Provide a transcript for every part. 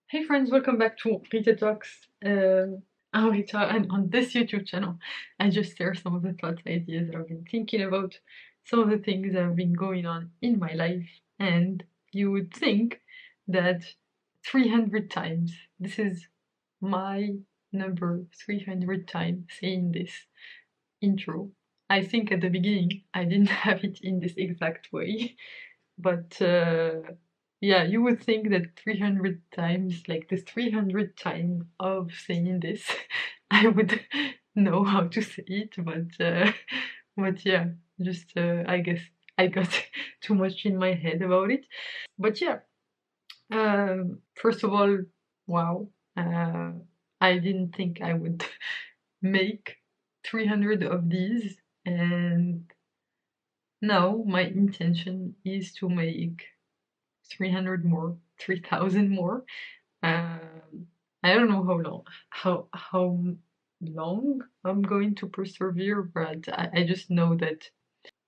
Hey friends, welcome back to Rita Talks. I'm Rita, and on this YouTube channel, I just share some of the thoughts, ideas that I've been thinking about, some of the things that have been going on in my life, and you would think that 300 times, this is my number 300 time saying this intro. I think at the beginning I didn't have it in this exact way, but yeah, you would think that 300 times, like this 300 time of saying this, I would know how to say it, but yeah, just I guess I got too much in my head about it. But yeah, first of all, wow, uh, I didn't think I would make 300 of these, and now my intention is to make 300 more, 3,000 more. I don't know how long I'm going to persevere, but I just know that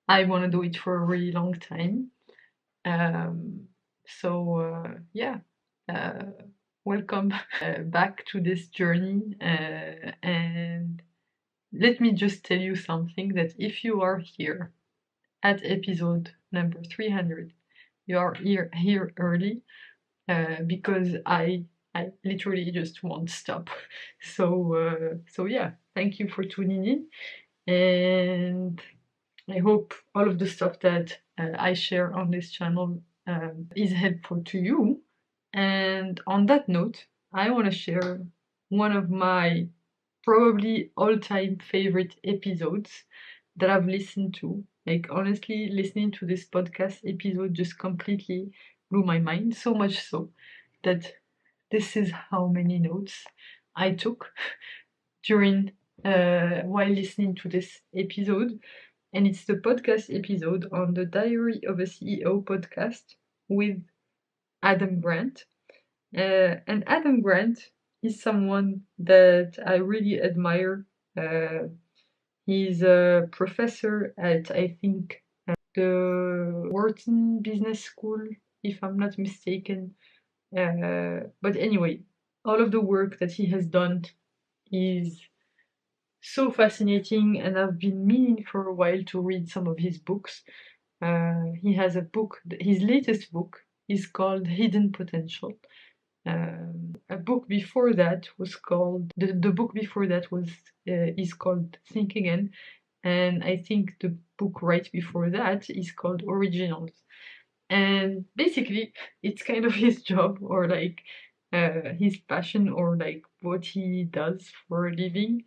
I want to do it for a really long time. Um, so yeah, uh, welcome back to this journey, and let me just tell you something, that if you are here at episode number 300, you are here early, because I literally just won't stop. So yeah, thank you for tuning in, and I hope all of the stuff that I share on this channel is helpful to you. And on that note, I want to share one of my probably all-time favorite episodes that I've listened to. Like, honestly, listening to this podcast episode just completely blew my mind, so much so that this is how many notes I took during while listening to this episode. And it's the podcast episode on the Diary of a CEO podcast with Adam Grant. And Adam Grant is someone that I really admire. Uh, he's a professor at, I think, the Wharton Business School, if I'm not mistaken. But anyway, all of the work that he has done is so fascinating, and I've been meaning for a while to read some of his books. He has a book, his latest book is called Hidden Potential. A book before that was called, the book before that was is called Think Again, and I think the book right before that is called Originals. And basically, it's kind of his job, or like his passion, or like what he does for a living,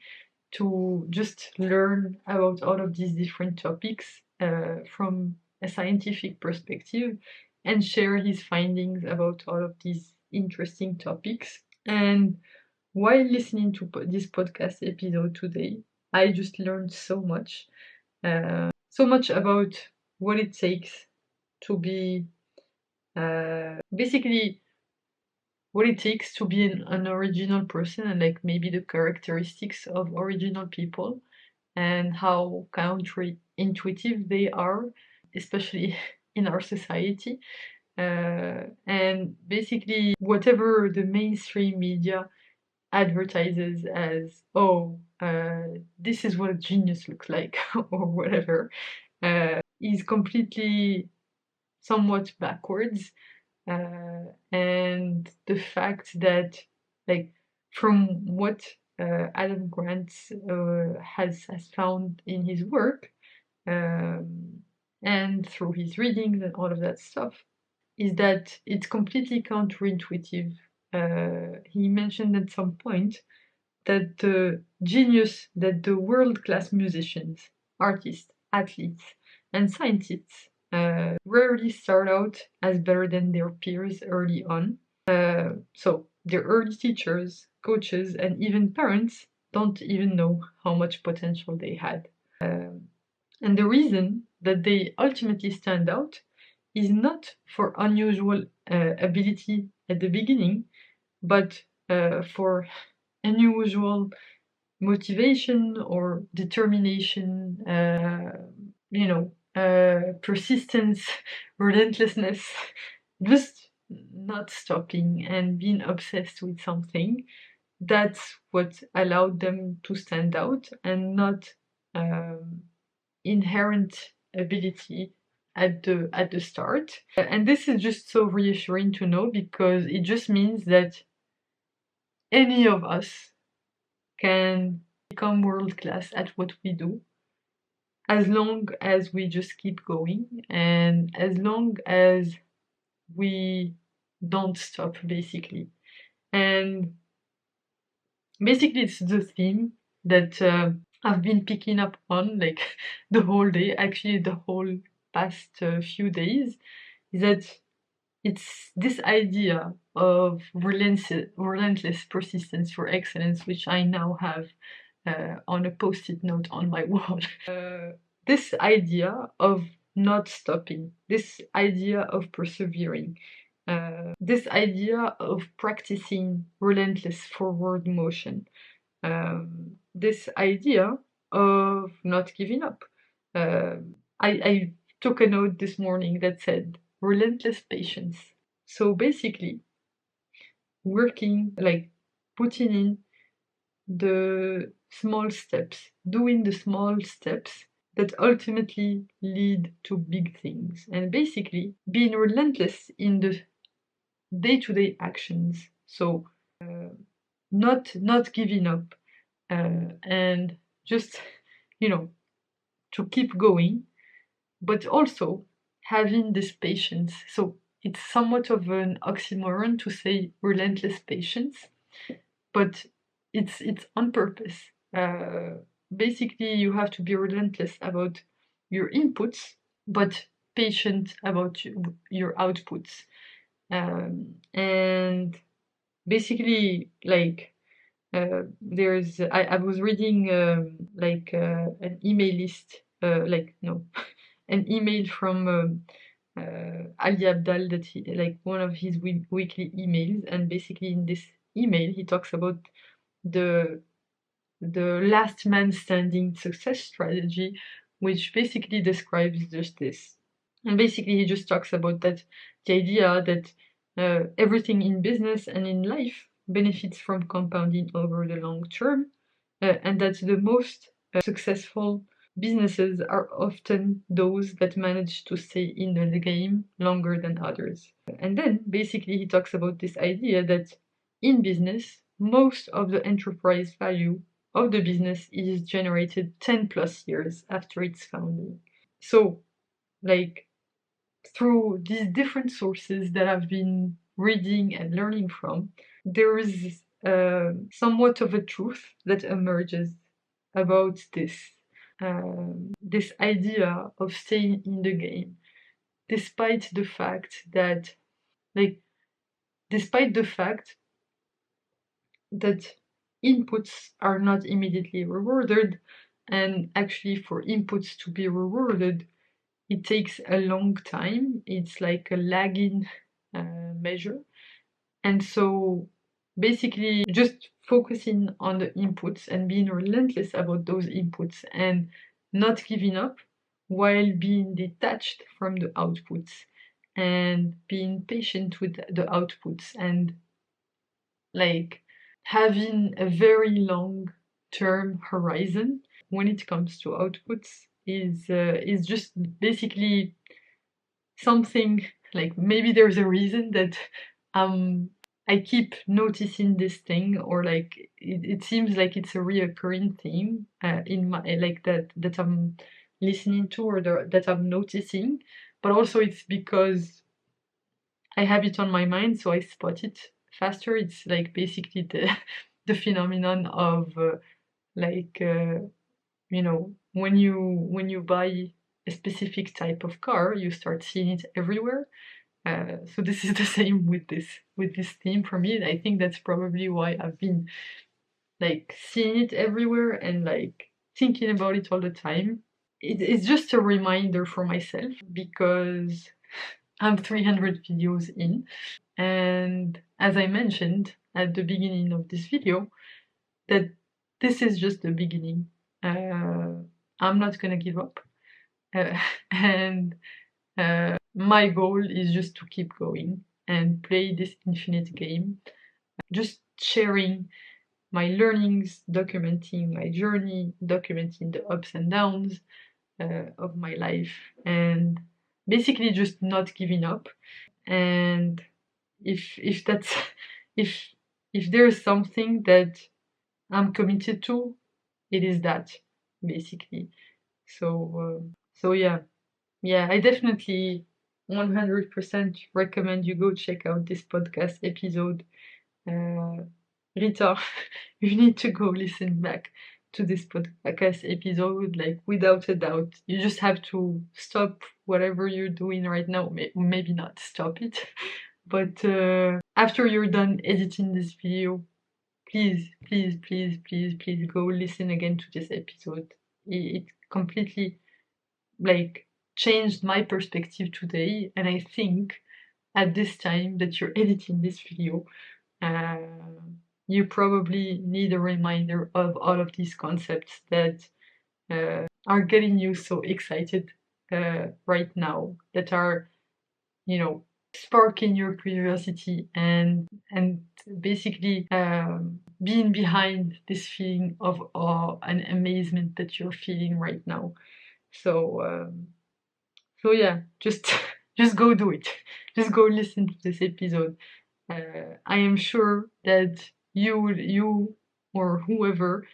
to just learn about all of these different topics from a scientific perspective, and share his findings about all of these interesting topics. And while listening to this podcast episode today, I just learned so much about what it takes to be basically what it takes to be an original person, and like maybe the characteristics of original people, and how counterintuitive they are, especially in our society. And basically, whatever the mainstream media advertises as, oh, this is what a genius looks like, or whatever, is completely somewhat backwards. And the fact that, like, from what Adam Grant has found in his work, um, and through his readings and all of that stuff, is that it's completely counterintuitive. He mentioned at some point that the genius that the world-class musicians, artists, athletes, and scientists rarely start out as better than their peers early on. So their early teachers, coaches, and even parents don't even know how much potential they had. And the reason that they ultimately stand out is not for unusual ability at the beginning, but for unusual motivation or determination, persistence, relentlessness, just not stopping and being obsessed with something, that's what allowed them to stand out, and not inherent ability at the start. And this is just so reassuring to know, because it just means that any of us can become world class at what we do, as long as we just keep going, and as long as we don't stop, basically. And basically it's the theme that I've been picking up on, like, the whole day, actually the whole past few days, is that it's this idea of relentless persistence for excellence, which I now have on a post-it note on my wall. This idea of not stopping, this idea of persevering, this idea of practicing relentless forward motion, this idea of not giving up. I took a note this morning that said relentless patience. So basically, working, like putting in the small steps, doing the small steps that ultimately lead to big things, and basically being relentless in the day-to-day actions. So not giving up, and just, you know, to keep going, but also having this patience. So it's somewhat of an oxymoron to say relentless patience, but it's on purpose. Basically, you have to be relentless about your inputs, but patient about your outputs. And basically, like, I was reading an email list, like, no, an email from Ali Abdal, that he, like, one of his weekly emails, and basically in this email he talks about the last man standing success strategy, which basically describes just this. And basically he just talks about that, the idea that everything in business and in life benefits from compounding over the long term, and that the most successful businesses are often those that manage to stay in the game longer than others. And then basically he talks about this idea that in business, most of the enterprise value of the business is generated 10 plus years after its founding. So, like, through these different sources that I've been reading and learning from, there is somewhat of a truth that emerges about this idea of staying in the game, despite the fact that, like, despite the fact that inputs are not immediately rewarded, and actually for inputs to be rewarded, it takes a long time. It's like a lagging measure. And so basically just focusing on the inputs and being relentless about those inputs, and not giving up while being detached from the outputs, and being patient with the outputs, and, like, having a very long term horizon when it comes to outputs is just basically something, like, maybe there's a reason that I keep noticing this thing, or like it seems like it's a reoccurring theme in my, like, that I'm listening to, or that I'm noticing. But also it's because I have it on my mind, so I spot it faster. It's like basically the the phenomenon of like you know, when you buy a specific type of car, you start seeing it everywhere. So this is the same with this theme for me. I think that's probably why I've been, like, seeing it everywhere and, like, thinking about it all the time. It's just a reminder for myself, because I'm 300 videos in, and as I mentioned at the beginning of this video, that this is just the beginning. I'm not gonna give up, and my goal is just to keep going. and play this infinite game, just sharing my learnings, documenting my journey, documenting the ups and downs of my life, and basically just not giving up. And if that's if there's something that I'm committed to, it is that, basically. So yeah, I definitely 100% recommend you go check out this podcast episode. Rita, you need to go listen back to this podcast episode, like, without a doubt. You just have to stop whatever you're doing right now. Maybe not stop it, but after you're done editing this video, please, please, please, please, please go listen again to this episode. It completely, like, changed my perspective today, and I think at this time that you're editing this video, uh, you probably need a reminder of all of these concepts that are getting you so excited right now, that are, sparking your curiosity, and basically being behind this feeling of awe and amazement that you're feeling right now. So yeah, just just go do it. Just go listen to this episode. I am sure that you or whoever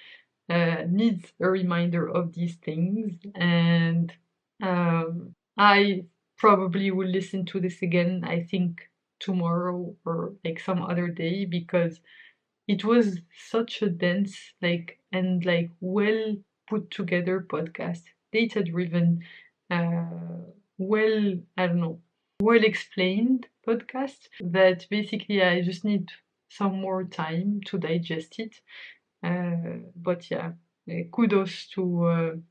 needs a reminder of these things, and I probably will listen to this again, I think tomorrow or like some other day, because it was such a dense, like, and like well put together podcast, data driven, well, I don't know, well explained podcast, that basically I just need some more time to digest it. But yeah, kudos to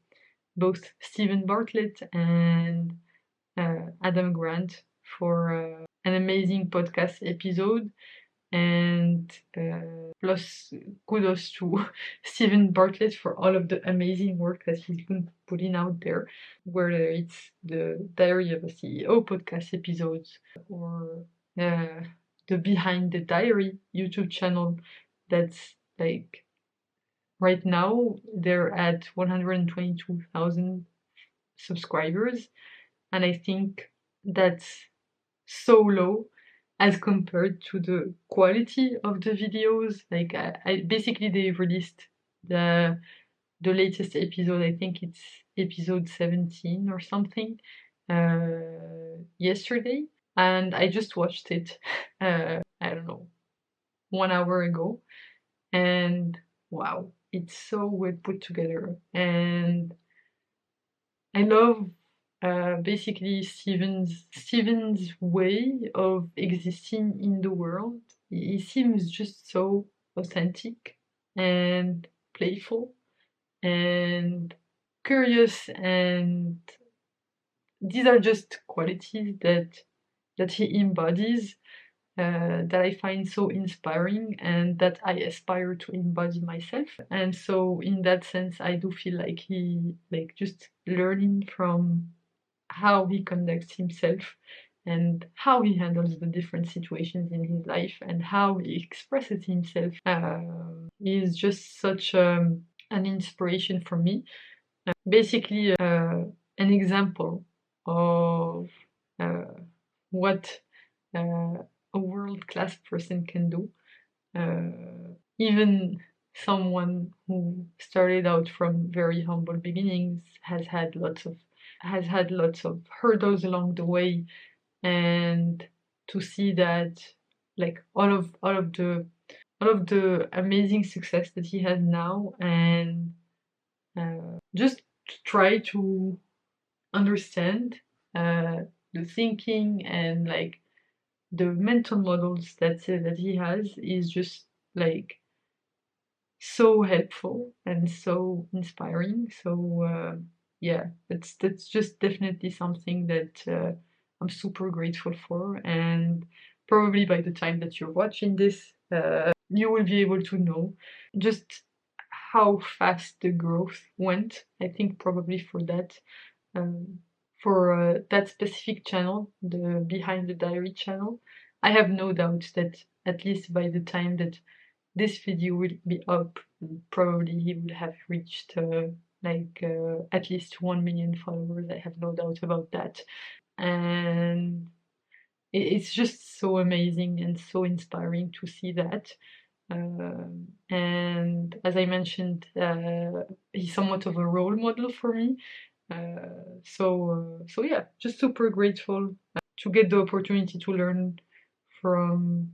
both Stephen Bartlett and Adam Grant for an amazing podcast episode. And plus, kudos to Stephen Bartlett for all of the amazing work that he's been putting out there, whether it's the Diary of a CEO podcast episodes, or the Behind the Diary YouTube channel. That's like, right now they're at 122,000 subscribers, and I think that's so low as compared to the quality of the videos. Like, I basically, they released the latest episode, I think it's episode 17 or something, yesterday, and I just watched it I don't know, 1 hour ago, and wow, it's so well put together. And I love basically Steven's way of existing in the world. He seems just so authentic and playful and curious, and these are just qualities that he embodies, that I find so inspiring and that I aspire to embody myself. And so in that sense, I do feel like he, like, just learning from how he conducts himself and how he handles the different situations in his life and how he expresses himself, is just such an inspiration for me. Basically, an example of what a world-class person can do. Even someone who started out from very humble beginnings has had lots of hurdles along the way, and to see that, like, all of the amazing success that he has now, and just to try to understand the thinking and, like, the mental models that he has, is just, like, so helpful and so inspiring. So yeah, that's just definitely something that I'm super grateful for. And probably by the time that you're watching this, you will be able to know just how fast the growth went. I think probably for that, that specific channel, the Behind the Diary channel, I have no doubt that at least by the time that this video will be up, probably he will have reached at least 1 million followers. I have no doubt about that. And it's just so amazing and so inspiring to see that. And as I mentioned, he's somewhat of a role model for me. So yeah, just super grateful to get the opportunity to learn from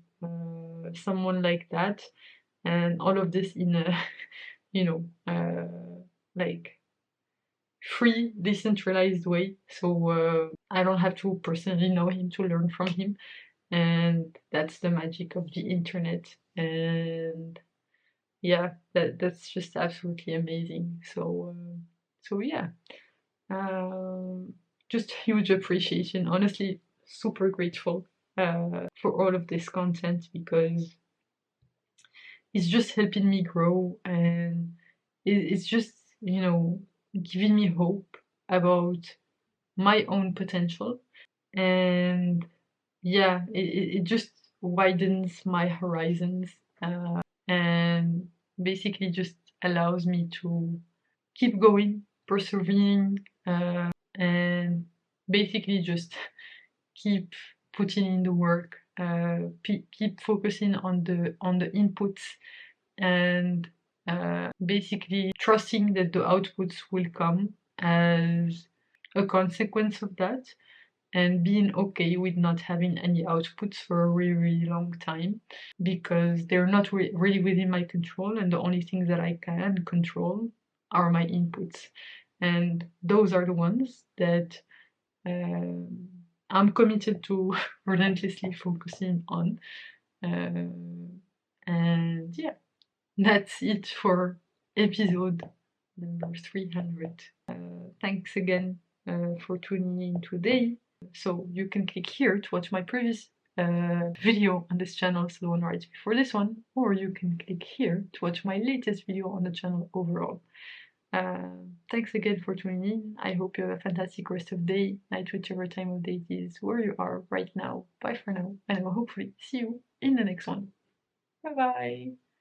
someone like that, and all of this in a you know like free, decentralized way. So I don't have to personally know him to learn from him, and that's the magic of the internet. And yeah, that's just absolutely amazing. So yeah, um, just huge appreciation. Honestly, super grateful for all of this content, because it's just helping me grow, and it's just giving me hope about my own potential. And yeah, it just widens my horizons, and basically just allows me to keep going, persevering, and basically just keep putting in the work, keep focusing on the inputs, and basically trusting that the outputs will come as a consequence of that, and being okay with not having any outputs for a really, really long time, because they're not really within my control, and the only things that I can control are my inputs, and those are the ones that um, I'm committed to relentlessly focusing on. And yeah, that's it for episode number 300. Thanks again for tuning in today. So you can click here to watch my previous video on this channel, so the one right before this one, or you can click here to watch my latest video on the channel overall. Thanks again for tuning in. I hope you have a fantastic rest of the day, night, whichever time of day it is where you are right now. Bye for now, and I will hopefully see you in the next one. Bye bye!